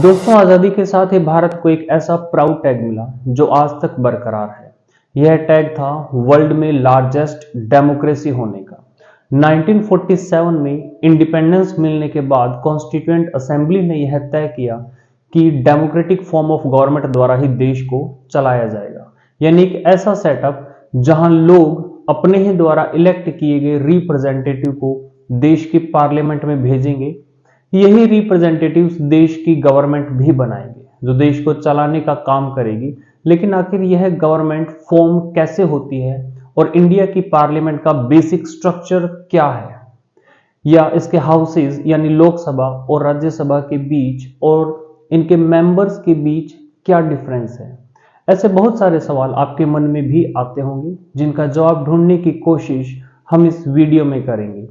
दोस्तों, आज़ादी के साथ ही भारत को एक ऐसा प्राउड टैग मिला जो आज तक बरकरार है। यह टैग था वर्ल्ड में लार्जेस्ट डेमोक्रेसी होने का। 1947 में इंडिपेंडेंस मिलने के बाद कॉन्स्टिट्यूएंट असेंबली ने यह तय किया कि डेमोक्रेटिक फॉर्म ऑफ गवर्नमेंट द्वारा ही देश को चलाया जाएगा, यानी एक ऐसा सेटअप जहां लोग अपने ही द्वारा इलेक्ट किए गए रिप्रेजेंटेटिव को देश की पार्लियामेंट में भेजेंगे। यही रिप्रेजेंटेटिव्स देश की गवर्नमेंट भी बनाएंगे जो देश को चलाने का काम करेगी। लेकिन आखिर यह गवर्नमेंट फॉर्म कैसे होती है और इंडिया की पार्लियामेंट का बेसिक स्ट्रक्चर क्या है, या इसके हाउसेज यानी लोकसभा और राज्यसभा के बीच और इनके मेंबर्स के बीच क्या डिफरेंस है। ऐसे बहुत सारे सवाल आपके मन में भी आते होंगे जिनका जवाब ढूंढने की कोशिश हम इस वीडियो में करेंगे।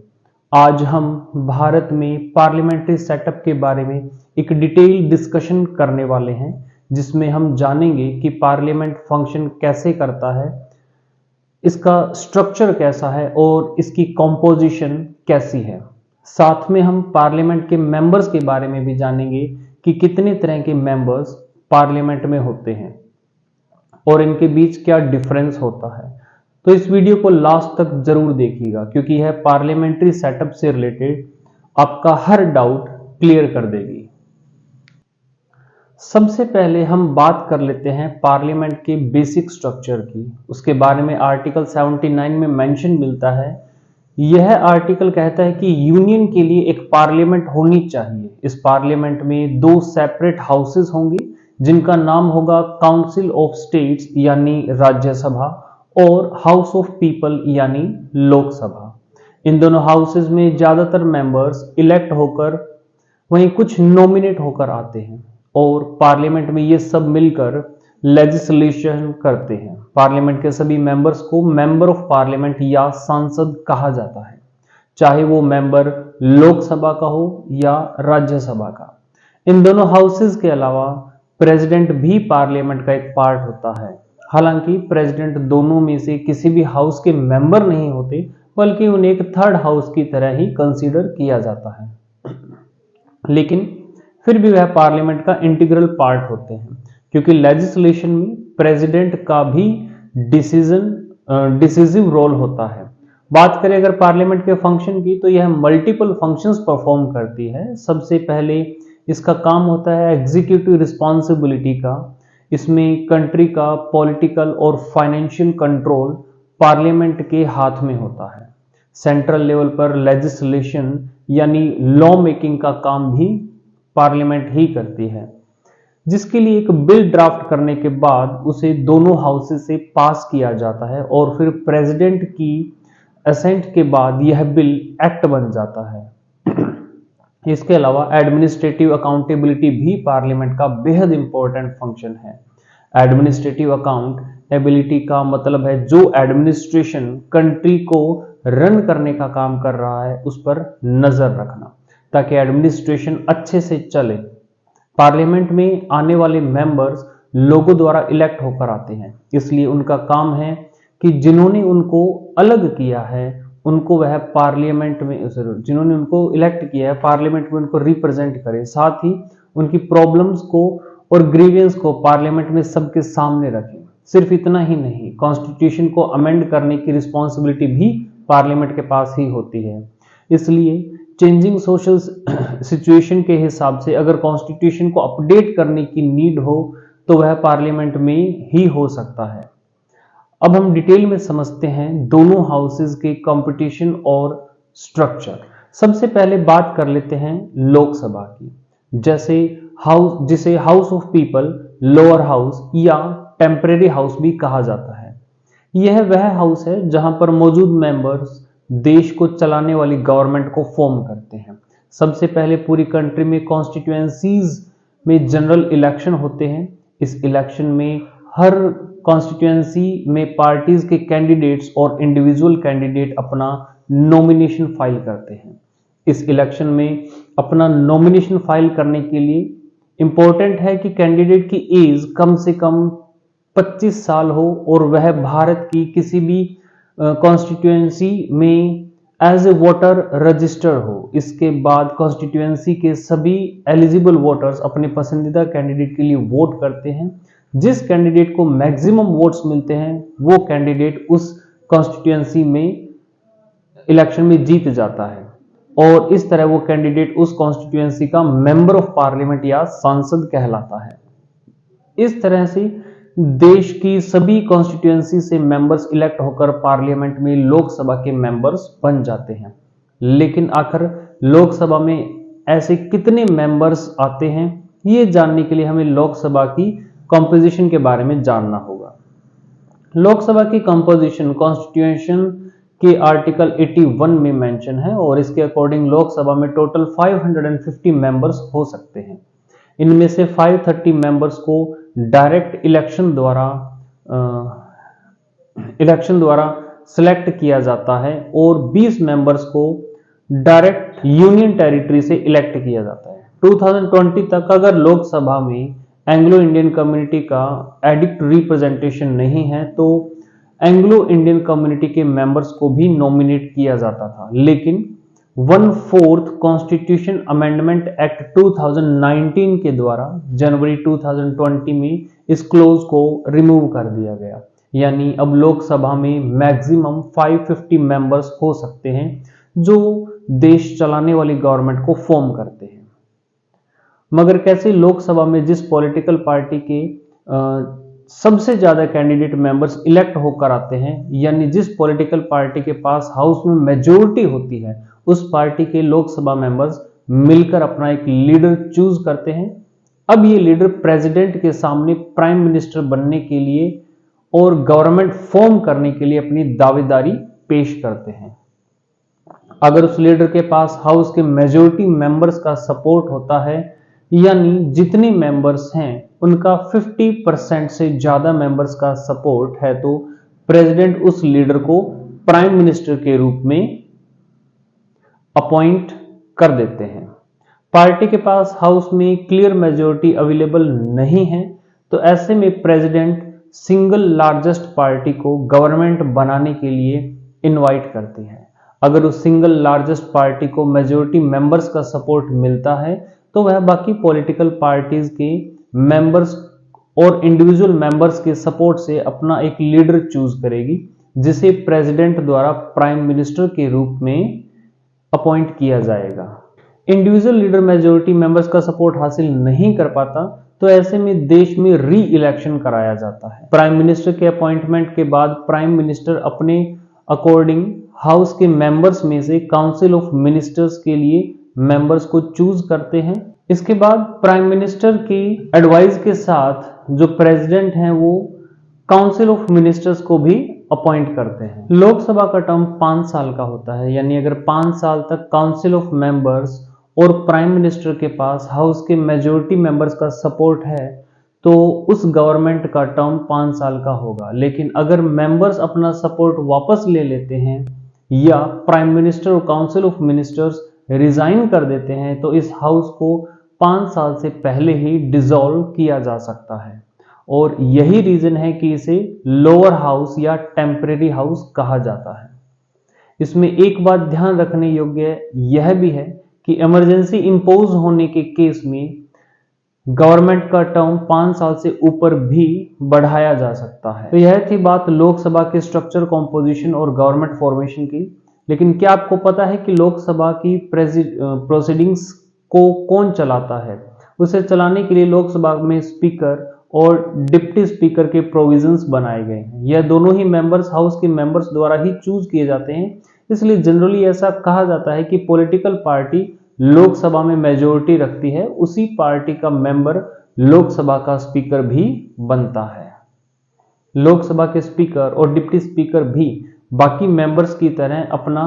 आज हम भारत में पार्लियामेंट्री सेटअप के बारे में एक डिटेल डिस्कशन करने वाले हैं, जिसमें हम जानेंगे कि पार्लियामेंट फंक्शन कैसे करता है, इसका स्ट्रक्चर कैसा है और इसकी कॉम्पोजिशन कैसी है। साथ में हम पार्लियामेंट के मेंबर्स के बारे में भी जानेंगे कि कितने तरह के मेंबर्स पार्लियामेंट में होते हैं और इनके बीच क्या डिफरेंस होता है। तो इस वीडियो को लास्ट तक जरूर देखिएगा, क्योंकि यह पार्लियामेंट्री सेटअप से रिलेटेड आपका हर डाउट क्लियर कर देगी। सबसे पहले हम बात कर लेते हैं पार्लियामेंट के बेसिक स्ट्रक्चर की। उसके बारे में आर्टिकल 79 में मेंशन मिलता है। यह आर्टिकल कहता है कि यूनियन के लिए एक पार्लियामेंट होनी चाहिए। इस पार्लियामेंट में दो सेपरेट हाउसेस होंगे जिनका नाम होगा काउंसिल ऑफ स्टेट्स यानी राज्यसभा और हाउस ऑफ पीपल यानी लोकसभा। इन दोनों हाउसेज में ज्यादातर मेंबर्स इलेक्ट होकर वहीं कुछ नॉमिनेट होकर आते हैं और पार्लियामेंट में ये सब मिलकर लेजिस्लेशन करते हैं। पार्लियामेंट के सभी मेंबर्स को मेंबर ऑफ पार्लियामेंट या सांसद कहा जाता है, चाहे वो मेंबर लोकसभा का हो या राज्यसभा का। इन दोनों हाउसेज के अलावा प्रेसिडेंट भी पार्लियामेंट का एक पार्ट होता है। हालांकि प्रेसिडेंट दोनों में से किसी भी हाउस के मेंबर नहीं होते, बल्कि उन्हें एक थर्ड हाउस की तरह ही कंसीडर किया जाता है, लेकिन फिर भी वह पार्लियामेंट का इंटीग्रल पार्ट होते हैं, क्योंकि लेजिस्लेशन में प्रेसिडेंट का भी डिसीजिव रोल होता है। बात करें अगर पार्लियामेंट के फंक्शन की, तो यह मल्टीपल फंक्शंस परफॉर्म करती है। सबसे पहले इसका काम होता है एग्जीक्यूटिव रिस्पॉन्सिबिलिटी का। इसमें कंट्री का पॉलिटिकल और फाइनेंशियल कंट्रोल पार्लियामेंट के हाथ में होता है। सेंट्रल लेवल पर लेजिस्लेशन यानी लॉ मेकिंग का काम भी पार्लियामेंट ही करती है, जिसके लिए एक बिल ड्राफ्ट करने के बाद उसे दोनों हाउसेस से पास किया जाता है और फिर प्रेसिडेंट की असेंट के बाद यह बिल एक्ट बन जाता है। इसके अलावा एडमिनिस्ट्रेटिव अकाउंटेबिलिटी भी पार्लियामेंट का बेहद इंपॉर्टेंट फंक्शन है। एडमिनिस्ट्रेटिव अकाउंटेबिलिटी का मतलब है जो एडमिनिस्ट्रेशन कंट्री को रन करने का काम कर रहा है उस पर नजर रखना, ताकि एडमिनिस्ट्रेशन अच्छे से चले। पार्लियामेंट में आने वाले मेंबर्स लोगों द्वारा इलेक्ट होकर आते हैं, इसलिए उनका काम है कि जिन्होंने उनको अलग किया है उनको वह पार्लियामेंट में, जिन्होंने उनको इलेक्ट किया है पार्लियामेंट में उनको रिप्रेजेंट करे, साथ ही उनकी प्रॉब्लम्स को और ग्रीवेंस को पार्लियामेंट में सबके सामने रखें। सिर्फ इतना ही नहीं, कॉन्स्टिट्यूशन को अमेंड करने की रिस्पॉन्सिबिलिटी भी पार्लियामेंट के पास ही होती है। इसलिए चेंजिंग सोशल सिचुएशन के हिसाब से अगर कॉन्स्टिट्यूशन को अपडेट करने की नीड हो तो वह पार्लियामेंट में ही हो सकता है। अब हम डिटेल में समझते हैं दोनों हाउसेज के कंपटीशन और स्ट्रक्चर। सबसे पहले बात कर लेते हैं लोकसभा की, जिसे house of people, lower house या टेम्परेरी हाउस भी कहा जाता है। यह वह हाउस है जहां पर मौजूद मेंबर्स देश को चलाने वाली गवर्नमेंट को फॉर्म करते हैं। सबसे पहले पूरी कंट्री में कॉन्स्टिट्यूएंसीज में जनरल इलेक्शन होते हैं। इस इलेक्शन में हर कॉन्स्टिट्यूएंसी में पार्टीज के कैंडिडेट्स और इंडिविजुअल कैंडिडेट अपना नॉमिनेशन फाइल करते हैं। इस इलेक्शन में अपना नॉमिनेशन फाइल करने के लिए इंपॉर्टेंट है कि कैंडिडेट की एज कम से कम 25 साल हो और वह भारत की किसी भी कॉन्स्टिट्यूएंसी में एज ए वोटर रजिस्टर हो। इसके बाद कॉन्स्टिट्यूएंसी के सभी एलिजिबल वोटर्स अपने पसंदीदा कैंडिडेट के लिए वोट करते हैं। जिस कैंडिडेट को मैक्सिमम वोट्स मिलते हैं वो कैंडिडेट उस कॉन्स्टिट्यूएंसी में इलेक्शन में जीत जाता है और इस तरह वो कैंडिडेट उस कॉन्स्टिट्यूएंसी का मेंबर ऑफ पार्लियामेंट या सांसद कहलाता है। इस तरह से देश की सभी कॉन्स्टिट्यूएंसी से मेंबर्स इलेक्ट होकर पार्लियामेंट में लोकसभा के मेंबर्स बन जाते हैं। लेकिन आखिर लोकसभा में ऐसे कितने मेंबर्स आते हैं, ये जानने के लिए हमें लोकसभा की कंपोजिशन के बारे में जानना होगा। लोकसभा की कंपोजिशन कॉन्स्टिट्यूशन के आर्टिकल 81 में मेंशन है और इसके अकॉर्डिंग लोकसभा में टोटल 550 मेंबर्स हो सकते हैं। इनमें से 530 मेंबर्स को डायरेक्ट इलेक्शन द्वारा सिलेक्ट किया जाता है और 20 मेंबर्स को डायरेक्ट यूनियन टेरिटरी से इलेक्ट किया जाता है। 2020 तक अगर लोकसभा में एंग्लो इंडियन कम्युनिटी का एडिक्ट रिप्रेजेंटेशन नहीं है तो एंग्लो इंडियन कम्युनिटी के मेंबर्स को भी नॉमिनेट किया जाता था, लेकिन 1/4 कॉन्स्टिट्यूशन अमेंडमेंट एक्ट 2019 के द्वारा जनवरी 2020 में इस क्लोज को रिमूव कर दिया गया। यानी अब लोकसभा में मैक्सिमम 550 मेंबर्स हो सकते हैं जो देश चलाने वाली गवर्नमेंट को फॉर्म करते हैं। मगर कैसे लोकसभा में जिस पॉलिटिकल पार्टी के सबसे ज्यादा कैंडिडेट मेंबर्स इलेक्ट होकर आते हैं, यानी जिस पॉलिटिकल पार्टी के पास हाउस में मेजोरिटी होती है, उस पार्टी के लोकसभा मेंबर्स मिलकर अपना एक लीडर चूज करते हैं। अब ये लीडर प्रेसिडेंट के सामने प्राइम मिनिस्टर बनने के लिए और गवर्नमेंट फॉर्म करने के लिए अपनी दावेदारी पेश करते हैं। अगर उस लीडर के पास हाउस के मेजोरिटी मेंबर्स का सपोर्ट होता है, यानी जितने मेंबर्स हैं उनका 50% से ज्यादा मेंबर्स का सपोर्ट है, तो प्रेसिडेंट उस लीडर को प्राइम मिनिस्टर के रूप में अपॉइंट कर देते हैं। पार्टी के पास हाउस में क्लियर मेजोरिटी अवेलेबल नहीं है तो ऐसे में प्रेसिडेंट सिंगल लार्जेस्ट पार्टी को गवर्नमेंट बनाने के लिए इनवाइट करती है। अगर उस सिंगल लार्जेस्ट पार्टी को मेजोरिटी मेंबर्स का सपोर्ट मिलता है तो वह बाकी पॉलिटिकल पार्टीज के मेंबर्स और इंडिविजुअल मेंबर्स के सपोर्ट से अपना एक लीडर चूज करेगी, जिसे प्रेसिडेंट द्वारा प्राइम मिनिस्टर के रूप में अपॉइंट किया जाएगा। इंडिविजुअल लीडर मेजोरिटी मेंबर्स का सपोर्ट हासिल नहीं कर पाता तो ऐसे में देश में री इलेक्शन कराया जाता है। प्राइम मिनिस्टर के अपॉइंटमेंट के बाद प्राइम मिनिस्टर अपने अकॉर्डिंग हाउस के मेंबर्स में से काउंसिल ऑफ मिनिस्टर्स के लिए मेंबर्स को चूज करते हैं। इसके बाद प्राइम मिनिस्टर की एडवाइस के साथ जो प्रेसिडेंट हैं वो काउंसिल ऑफ मिनिस्टर्स को भी अपॉइंट करते हैं। लोकसभा का टर्म 5 साल का होता है, यानी अगर 5 साल तक काउंसिल ऑफ मेंबर्स और प्राइम मिनिस्टर के पास हाउस के मेजोरिटी मेंबर्स का सपोर्ट है तो उस गवर्नमेंट का टर्म 5 साल का होगा। लेकिन अगर मेंबर्स अपना सपोर्ट वापस ले लेते हैं या प्राइम मिनिस्टर और काउंसिल ऑफ मिनिस्टर्स रिजाइन कर देते हैं तो इस हाउस को 5 साल से पहले ही डिसॉल्व किया जा सकता है और यही रीजन है कि इसे लोअर हाउस या टेम्परेरी हाउस कहा जाता है। इसमें एक बात ध्यान रखने योग्य यह भी है कि इमरजेंसी इंपोज होने के केस में गवर्नमेंट का टर्म 5 साल से ऊपर भी बढ़ाया जा सकता है। तो यह थी बात लोकसभा के स्ट्रक्चर, कॉम्पोजिशन और गवर्नमेंट फॉर्मेशन की। लेकिन क्या आपको पता है कि लोकसभा की प्रोसीडिंग्स को कौन चलाता है? उसे चलाने के लिए लोकसभा में स्पीकर और डिप्टी स्पीकर के प्रोविजंस बनाए गए हैं। यह दोनों ही मेंबर्स हाउस के मेंबर्स द्वारा ही चूज किए जाते हैं। इसलिए जनरली ऐसा कहा जाता है कि पॉलिटिकल पार्टी लोकसभा में मेजोरिटी रखती है, उसी पार्टी का मेंबर लोकसभा का स्पीकर भी बनता है। लोकसभा के स्पीकर और डिप्टी स्पीकर भी बाकी मेंबर्स की तरह अपना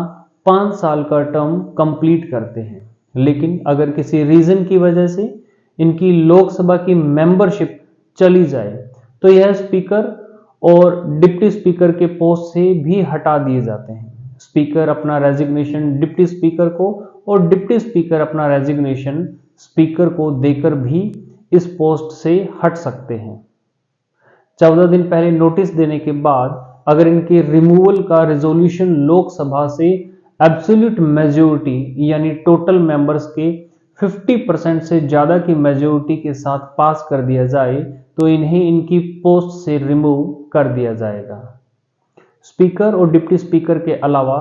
5 साल का टर्म कंप्लीट करते हैं। लेकिन अगर किसी रीजन की वजह से इनकी लोकसभा की मेंबरशिप चली जाए तो यह स्पीकर और डिप्टी स्पीकर के पोस्ट से भी हटा दिए जाते हैं। स्पीकर अपना रेजिग्नेशन डिप्टी स्पीकर को और डिप्टी स्पीकर अपना रेजिग्नेशन स्पीकर को देकर भी इस पोस्ट से हट सकते हैं। 14 दिन पहले नोटिस देने के बाद अगर इनके रिमूवल का रेजोल्यूशन लोकसभा से एब्सोल्यूट मेजोरिटी यानी टोटल मेंबर्स के 50% से ज्यादा की मेजोरिटी के साथ पास कर दिया जाए तो इन्हें इनकी पोस्ट से रिमूव कर दिया जाएगा। स्पीकर और डिप्टी स्पीकर के अलावा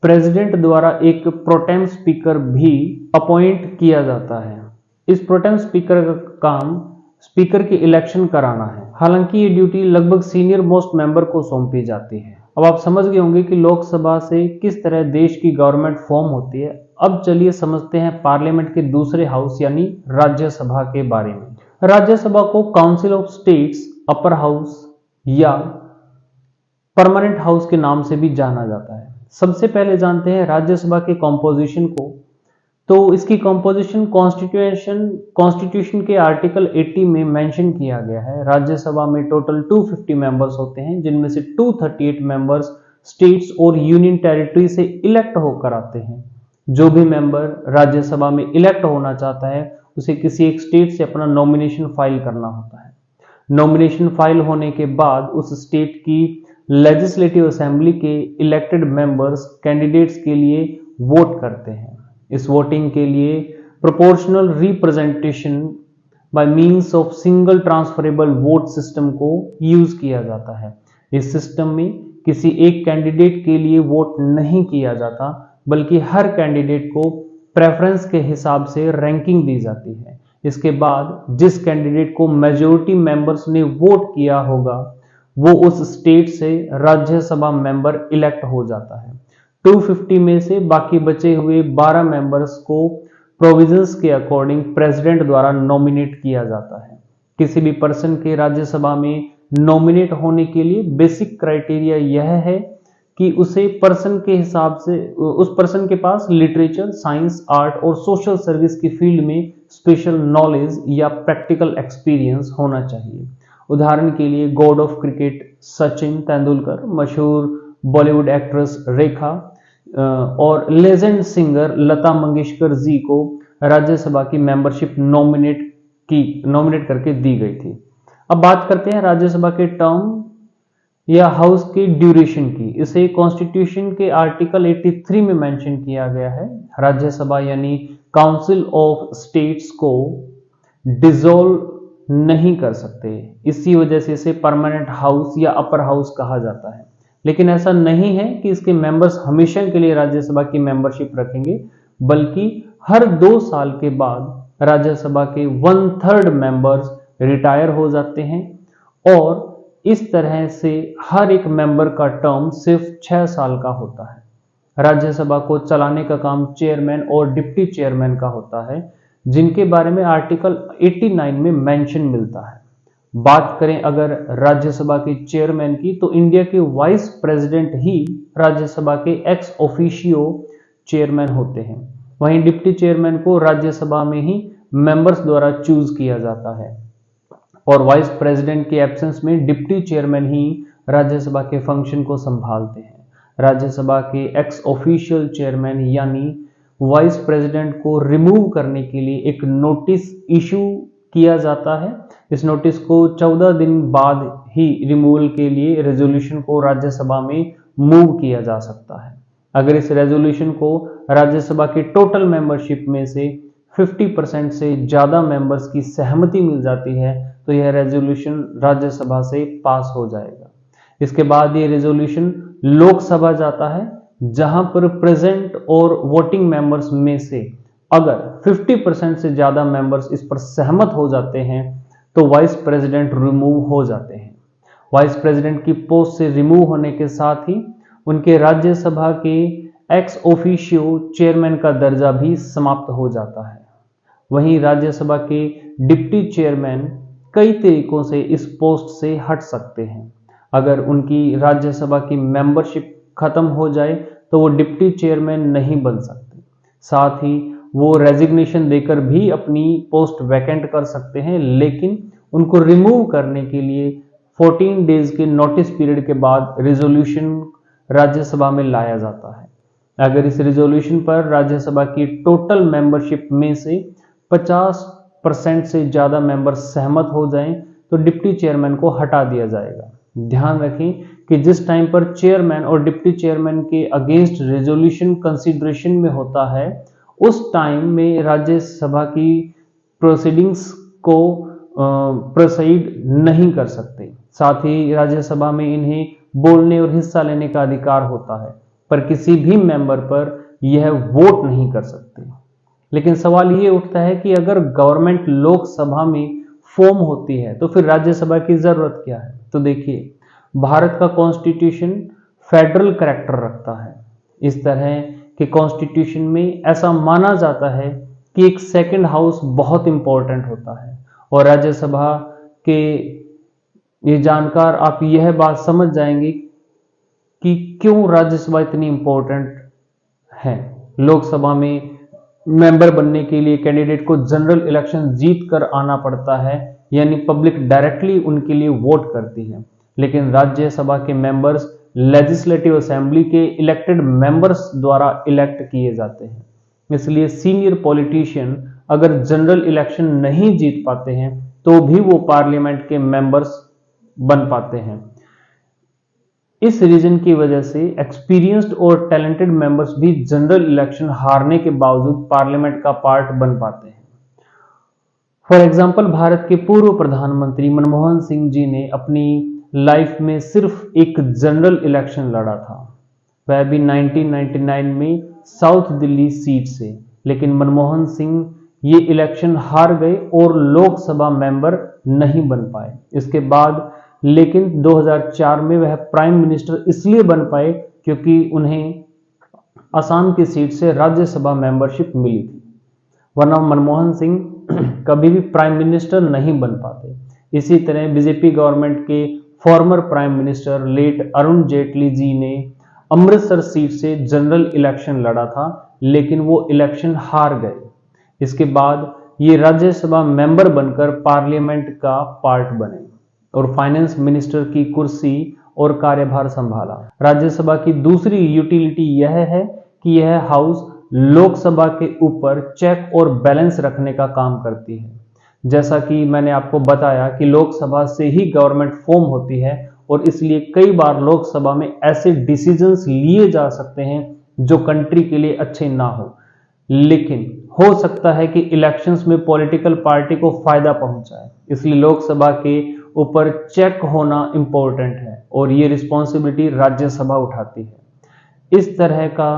प्रेसिडेंट द्वारा एक प्रोटेम स्पीकर भी अपॉइंट किया जाता है। इस प्रोटेम स्पीकर का काम स्पीकर की इलेक्शन कराना है। हालांकि ये ड्यूटी लगभग सीनियर मोस्ट मेंबर को सौंपी जाती है। अब आप समझ गए होंगे कि लोकसभा से किस तरह देश की गवर्नमेंट फॉर्म होती है। अब चलिए समझते हैं पार्लियामेंट के दूसरे हाउस यानी राज्यसभा के बारे में। राज्यसभा को council of states, upper house या परमानेंट हाउस के नाम से भी जाना जाता है। सबसे पहले जानते हैं राज्यसभा के कॉम्पोजिशन को। तो इसकी कॉम्पोजिशन कॉन्स्टिट्यूशन के आर्टिकल 80 में मेंशन किया गया है। राज्यसभा में टोटल 250 मेंबर्स होते हैं, जिनमें से 238 मेंबर्स स्टेट्स और यूनियन टेरिटरी से इलेक्ट होकर आते हैं। जो भी मेंबर राज्यसभा में इलेक्ट होना चाहता है उसे किसी एक स्टेट से अपना नॉमिनेशन फाइल करना होता है। नॉमिनेशन फाइल होने के बाद उस स्टेट की लेजिस्लेटिव असेंबली के इलेक्टेड मेंबर्स कैंडिडेट्स के लिए वोट करते हैं। इस वोटिंग के लिए proportional representation by means of single transferable vote system को यूज किया जाता है। इस सिस्टम में किसी एक कैंडिडेट के लिए वोट नहीं किया जाता, बल्कि हर कैंडिडेट को प्रेफरेंस के हिसाब से रैंकिंग दी जाती है। इसके बाद जिस कैंडिडेट को मेजॉरिटी मेंबर्स ने वोट किया होगा वो उस स्टेट से राज्यसभा मेंबर इलेक्ट हो जाता है। 250 में से बाकी बचे हुए 12 मेंबर्स को प्रोविजंस के अकॉर्डिंग प्रेसिडेंट द्वारा नॉमिनेट किया जाता है। किसी भी पर्सन के राज्यसभा में नॉमिनेट होने के लिए बेसिक क्राइटेरिया यह है कि उसे पर्सन के हिसाब से उस पर्सन के पास लिटरेचर, साइंस, आर्ट और सोशल सर्विस की फील्ड में स्पेशल नॉलेज या प्रैक्टिकल एक्सपीरियंस होना चाहिए। उदाहरण के लिए God of cricket Sachin Tendulkar, मशहूर बॉलीवुड एक्ट्रेस रेखा और लेजेंड सिंगर लता मंगेशकर जी को राज्यसभा की मेंबरशिप नॉमिनेट करके दी गई थी। अब बात करते हैं राज्यसभा के टर्म या हाउस के ड्यूरेशन की। इसे कॉन्स्टिट्यूशन के आर्टिकल 83 में मेंशन किया गया है। राज्यसभा यानी काउंसिल ऑफ स्टेट्स को डिसॉल्व नहीं कर सकते, इसी वजह से इसे परमानेंट हाउस या अपर हाउस कहा जाता है। लेकिन ऐसा नहीं है कि इसके मेंबर्स हमेशा के लिए राज्यसभा की मेंबरशिप रखेंगे, बल्कि हर 2 साल के बाद राज्यसभा के 1/3 मेंबर्स रिटायर हो जाते हैं और इस तरह से हर एक मेंबर का टर्म सिर्फ 6 साल का होता है। राज्यसभा को चलाने का काम चेयरमैन और डिप्टी चेयरमैन का होता है, जिनके बारे में आर्टिकल 89 में मेंशन मिलता है। बात करें अगर राज्यसभा के चेयरमैन की, तो इंडिया के वाइस प्रेसिडेंट ही राज्यसभा के एक्स ऑफिशियो चेयरमैन होते हैं। वहीं डिप्टी चेयरमैन को राज्यसभा में ही मेंबर्स द्वारा चूज किया जाता है और वाइस प्रेसिडेंट के एब्सेंस में डिप्टी चेयरमैन ही राज्यसभा के फंक्शन को संभालते हैं। राज्यसभा के एक्स ऑफिशियल चेयरमैन यानी वाइस प्रेसिडेंट को रिमूव करने के लिए एक नोटिस इशू किया जाता है। इस नोटिस को 14 दिन बाद ही रिमूवल के लिए रेजोल्यूशन को राज्यसभा में मूव किया जा सकता है। अगर इस रेजोल्यूशन को राज्यसभा के टोटल मेंबरशिप में से 50% से ज्यादा मेंबर्स की सहमति मिल जाती है तो यह रेजोल्यूशन राज्यसभा से पास हो जाएगा। इसके बाद ये रेजोल्यूशन लोकसभा जाता है, जहां पर प्रेजेंट और वोटिंग मेंबर्स में से अगर 50% से ज्यादा मेंबर्स इस पर सहमत हो जाते हैं तो वाइस प्रेसिडेंट रिमूव हो जाते हैं। वाइस प्रेसिडेंट की पोस्ट से रिमूव होने के साथ ही उनके राज्यसभा के एक्स ऑफिशियो चेयरमैन का दर्जा भी समाप्त हो जाता है। वहीं राज्यसभा के डिप्टी चेयरमैन कई तरीकों से इस पोस्ट से हट सकते हैं। अगर उनकी राज्यसभा की मेंबरशिप खत्म हो जाए तो वो डिप्टी चेयरमैन नहीं बन सकते। साथ ही वो रेजिग्नेशन देकर भी अपनी पोस्ट वैकेंट कर सकते हैं, लेकिन उनको रिमूव करने के लिए 14 डेज के नोटिस पीरियड के बाद रेजोल्यूशन राज्यसभा में लाया जाता है। अगर इस रेजोल्यूशन पर राज्यसभा की टोटल मेंबरशिप में से 50% से ज्यादा मेंबर सहमत हो जाएं तो डिप्टी चेयरमैन को हटा दिया जाएगा। ध्यान रखें कि जिस टाइम पर चेयरमैन और डिप्टी चेयरमैन के अगेंस्ट रेजोल्यूशन कंसिडरेशन में होता है, उस टाइम में राज्यसभा की प्रोसीडिंग्स को प्रोसीड नहीं कर सकते। साथ ही राज्यसभा में इन्हें बोलने और हिस्सा लेने का अधिकार होता है, पर किसी भी मेंबर पर यह वोट नहीं कर सकते। लेकिन सवाल ये उठता है कि अगर गवर्नमेंट लोकसभा में फॉर्म होती है तो फिर राज्यसभा की जरूरत क्या है? तो देखिए, भारत का कॉन्स्टिट्यूशन फेडरल करैक्टर रखता है। इस तरह के कॉन्स्टिट्यूशन में ऐसा माना जाता है कि एक सेकंड हाउस बहुत इंपॉर्टेंट होता है, और राज्यसभा के ये जानकार आप यह बात समझ जाएंगे कि क्यों राज्यसभा इतनी इंपॉर्टेंट है। लोकसभा में मेंबर बनने के लिए कैंडिडेट को जनरल इलेक्शन जीत कर आना पड़ता है, यानी पब्लिक डायरेक्टली उनके लिए वोट करती है। लेकिन राज्यसभा के मेंबर्स लेजिस्लेटिव असेंबली के इलेक्टेड मेंबर्स द्वारा इलेक्ट किए जाते हैं। इसलिए सीनियर पॉलिटिशियन अगर जनरल इलेक्शन नहीं जीत पाते हैं तो भी वो पार्लियामेंट के मेंबर्स बन पाते हैं। इस रीजन की वजह से एक्सपीरियंस्ड और टैलेंटेड मेंबर्स भी जनरल इलेक्शन हारने के बावजूद पार्लियामेंट का पार्ट बन पाते हैं। फॉर एग्जांपल, भारत के पूर्व प्रधानमंत्री मनमोहन सिंह जी ने अपनी लाइफ में सिर्फ एक जनरल इलेक्शन लड़ा था, वह भी 1999 में साउथ दिल्ली सीट से। लेकिन मनमोहन सिंह ये इलेक्शन हार गए और लोकसभा मेंबर नहीं बन पाए। इसके बाद लेकिन 2004 में वह प्राइम मिनिस्टर इसलिए बन पाए क्योंकि उन्हें असम की सीट से राज्यसभा मेंबरशिप मिली थी, वरना मनमोहन सिंह कभी भी प्राइम मिनिस्टर नहीं बन पाते। इसी तरह बीजेपी गवर्नमेंट के former prime minister late Arun Jaitley ji ने अमृतसर सीट से जनरल इलेक्शन लड़ा था, लेकिन वो इलेक्शन हार गए। इसके बाद ये राज्यसभा मेंबर बनकर पार्लियामेंट का पार्ट बने और फाइनेंस मिनिस्टर की कुर्सी और कार्यभार संभाला। राज्यसभा की दूसरी यूटिलिटी यह है कि यह हाउस लोकसभा के ऊपर चेक और बैलेंस रखने का काम करती है। जैसा कि मैंने आपको बताया कि लोकसभा से ही गवर्नमेंट फॉर्म होती है, और इसलिए कई बार लोकसभा में ऐसे डिसीजंस लिए जा सकते हैं जो कंट्री के लिए अच्छे ना हो, लेकिन हो सकता है कि इलेक्शंस में पॉलिटिकल पार्टी को फायदा पहुंचाए। इसलिए लोकसभा के ऊपर चेक होना इंपॉर्टेंट है और ये रिस्पॉन्सिबिलिटी राज्यसभा उठाती है। इस तरह का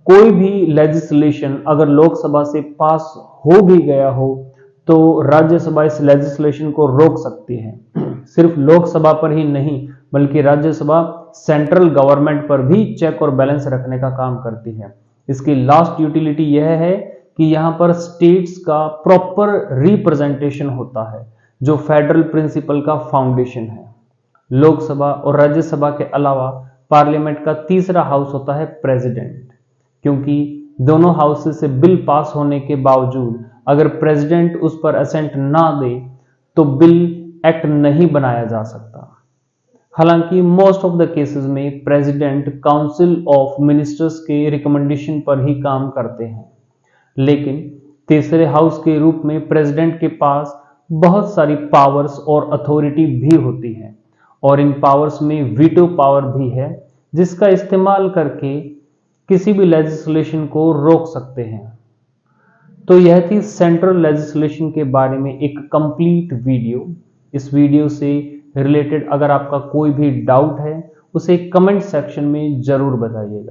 कोई भी लेजिस्लेशन अगर लोकसभा से पास हो भी गया हो तो राज्यसभा इस लेजिस्लेशन को रोक सकती है। सिर्फ लोकसभा पर ही नहीं बल्कि राज्यसभा सेंट्रल गवर्नमेंट पर भी चेक और बैलेंस रखने का काम करती है। इसकी लास्ट यूटिलिटी यह है कि यहाँ पर स्टेट्स का प्रॉपर रिप्रेजेंटेशन होता है, जो फेडरल प्रिंसिपल का फाउंडेशन है। लोकसभा और राज्यसभा के अलावा पार्लियामेंट का तीसरा हाउस होता है प्रेसिडेंट, क्योंकि दोनों हाउसेस से बिल पास होने के बावजूद अगर प्रेसिडेंट उस पर असेंट ना दे तो बिल एक्ट नहीं बनाया जा सकता। हालांकि मोस्ट ऑफ द केसेस में प्रेसिडेंट काउंसिल ऑफ मिनिस्टर्स के रिकमेंडेशन पर ही काम करते हैं, लेकिन तीसरे हाउस के रूप में प्रेसिडेंट के पास बहुत सारी पावर्स और अथॉरिटी भी होती है, और इन पावर्स में वीटो पावर भी है, जिसका इस्तेमाल करके किसी भी लेजिस्लेशन को रोक सकते हैं। तो यह थी सेंट्रल लेजिस्लेशन के बारे में एक कंप्लीट वीडियो। इस वीडियो से रिलेटेड अगर आपका कोई भी डाउट है उसे कमेंट सेक्शन में जरूर बताइएगा।